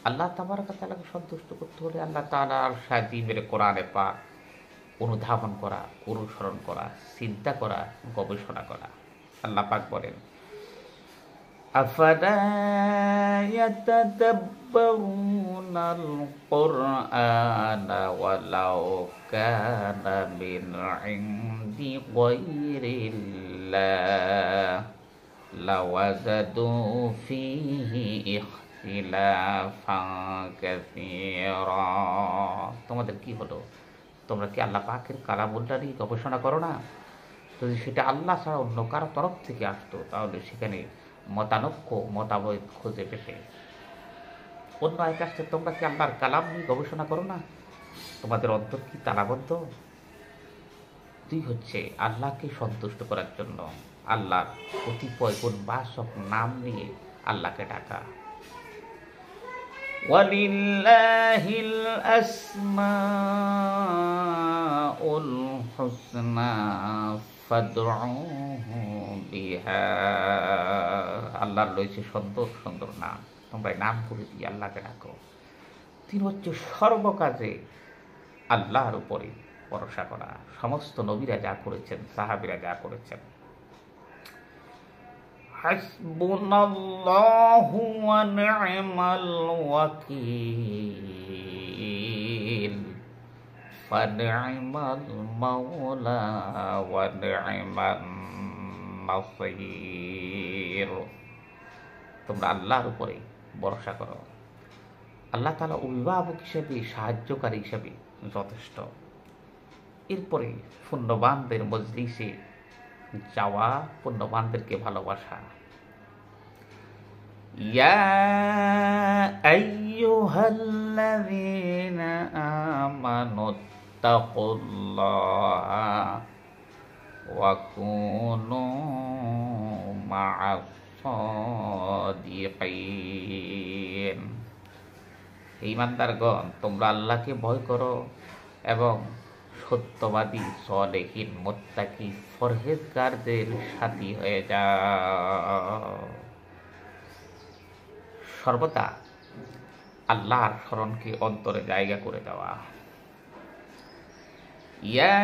আল্লাহ তাবারক ওয়া তাআলাকে সন্তুষ্ট করতে হলে আল্লাহ তাআলার সাজিমের কোরআনে পাক অনুধাবন করা, অনুসরণ করা, চিন্তা করা, গবেষণা করা। আল্লাহ পাক বলেন, আফালা ইয়াতাদাব্বারুনাল কুরআনা ওয়ালাউ কানা মিন ইনদি গায়রিল্লাহ লাওয়াজাদু ফীহি ইখতিলাফান কাসীরা। তোমাদের কি হলো? তোমরা কি আল্লাহ পাকের কালামুল্লাহ নিয়ে গবেষণা করো না? যদি সেটা আল্লাহ ছাড়া অন্য কারো তরফ থেকে আসতো তাহলে সেখানে মতানৈক্য, মতামত খুঁজে পেতে। অন্য এক আসছে, তোমরা কি আল্লাহর কালাম নিয়ে গবেষণা করো না? তোমাদের অন্তর কি তালাবদ্ধ? দুই হচ্ছে আল্লাহকে সন্তুষ্ট করার জন্য আল্লাহর কতিপয় গুণবাচক নাম নিয়ে আল্লাহকে ডাকা। ওয়ালিল্লাহিল আসমাউল হুসনা ফাদউহু বিহা। আল্লাহর রয়েছে সুন্দর সুন্দর নাম, তোমরা নামগুলি দিয়ে আল্লাহকে ডাকো। তিন হচ্ছে সর্বকাজে আল্লাহর উপরে ভরসা করা। সমস্ত নবীরা যা করেছেন, সাহাবীরা যা করেছেন। হাসবুনাল্লাহু ওয়া নি'মাল ওয়াকিল ফানি'মাল মাওলা ওয়া নি'মান নাসীর। তোমরা আল্লাহর উপরে ভরসা করো। আল্লাহ তাআলা অভিভাবক হিসেবে, সাহায্যকারী হিসেবে যথেষ্ট। এরপরে পুণ্যবানদের মজলিসে যাওয়া, পুণ্যবানদেরকে ভালোবাসা। ইয়া আইয়ুহাল্লাযীনা আমানুত্তাকুল্লাহা ওয়া কুনু মা'আস সাদিকিন। ঈমানদারগণ, তোমরা আল্লাহকে ভয় করো এবং সত্যবাদী, সালেহীন, মুত্তাকি, পরহেজগারদের সাথী হয়ে যাও। সর্বদা আল্লাহর স্মরণকে অন্তরে জায়গা করে দেওয়া। ইয়া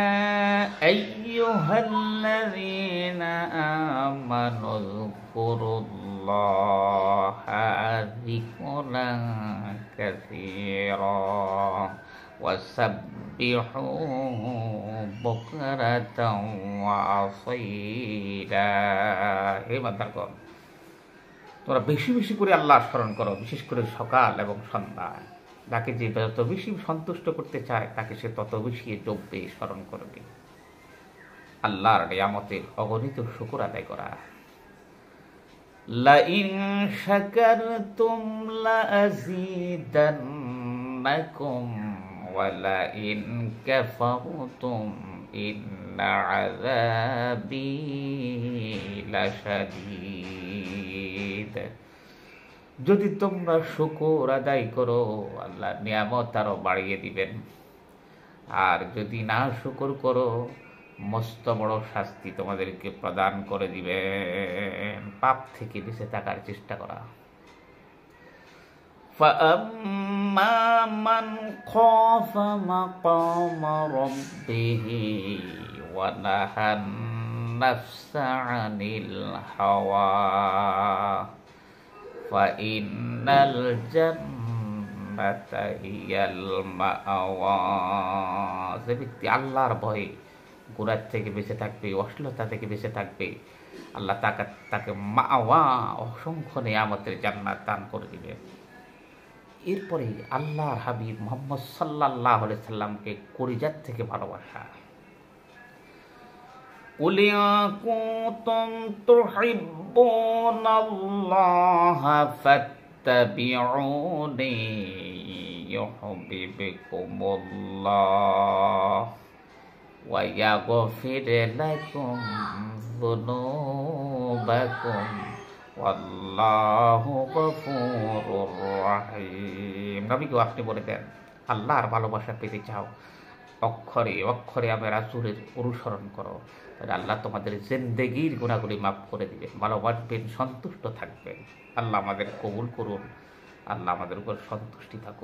আইয়ুহাল্লাযীনা আমানু যকুরুল্লাহা যিকরান কাসীরা ওয়াসাব্বিহুহু বুকরাতাও ওয়া আসীলা। হে বান্দাগণ, তোমরা বেশি বেশি করে আল্লাহর স্মরণ করো, বিশেষ করে সকাল এবং সন্ধ্যায়। যাকে যে যত বেশি সন্তুষ্ট করতে চায় তাকে সে তত বেশি জপবে, স্মরণ করবে। আল্লাহর নিয়ামতের অগণিত শুকর আদায় করা। লাইন শাকারতুম লাযীদান্নাকুম ওয়া লাইন কাফারতুম ইন্না আযাবী লাশাদীদ। যদি তোমরা শুকর আদায় করো, আল্লাহর নিয়ামত আরো বাড়িয়ে দিবেন। আর যদি না শুকর করো, মস্ত বড় শাস্তি তোমাদেরকে প্রদান করে দিবেন। পাপ থেকে বেঁচে থাকার চেষ্টা করা। فَأَمَّا مَنْ خَافَ مَقَامَ رَبِّهِ وَنَهَى النَّفْسَ عَنِ الْهَوَى فَإِنَّ الْجَنَّةَ هِيَ الْمَأْوَى। যে ব্যক্তি আল্লাহর ভয়ে গুনাহ থেকে বেঁচে থাকবে, অশ্লীলতা থেকে বেঁচে থাকবে, আল্লাহ তাকে মাওয়া, অসংখ্য নিয়ামতের জান্নাত দান করে দিবে। এরপরে আল্লাহর হাবিব মুহাম্মদ সাল্লাল্লাহু আলাইহি সাল্লামকে কলিজাত থেকে ভালোবাসা। قُلْ إِن كُنتُمْ تُحِبُّونَ اللَّهَ فَاتَّبِعُونِي يُحْبِبْكُمُ اللَّهُ وَيَغْفِرْ لَكُمْ ذُنُوبَكُمْ ওয়াল্লাহু গফুরুর রহিম। নবীকে আপনি বলে দেন, আল্লাহর ভালোবাসা পেতে চাও, অক্ষরে অক্ষরে আমি রাসূলের অনুসরণ করো, তাহলে আল্লাহ তোমাদের জিন্দেগির গুনাহগুলি মাফ করে দিবেন, ভালোবাসবেন, সন্তুষ্ট থাকবেন। আল্লাহ আমাদের কবুল করুন। আল্লাহ আমাদের উপর সন্তুষ্টি থাকুন।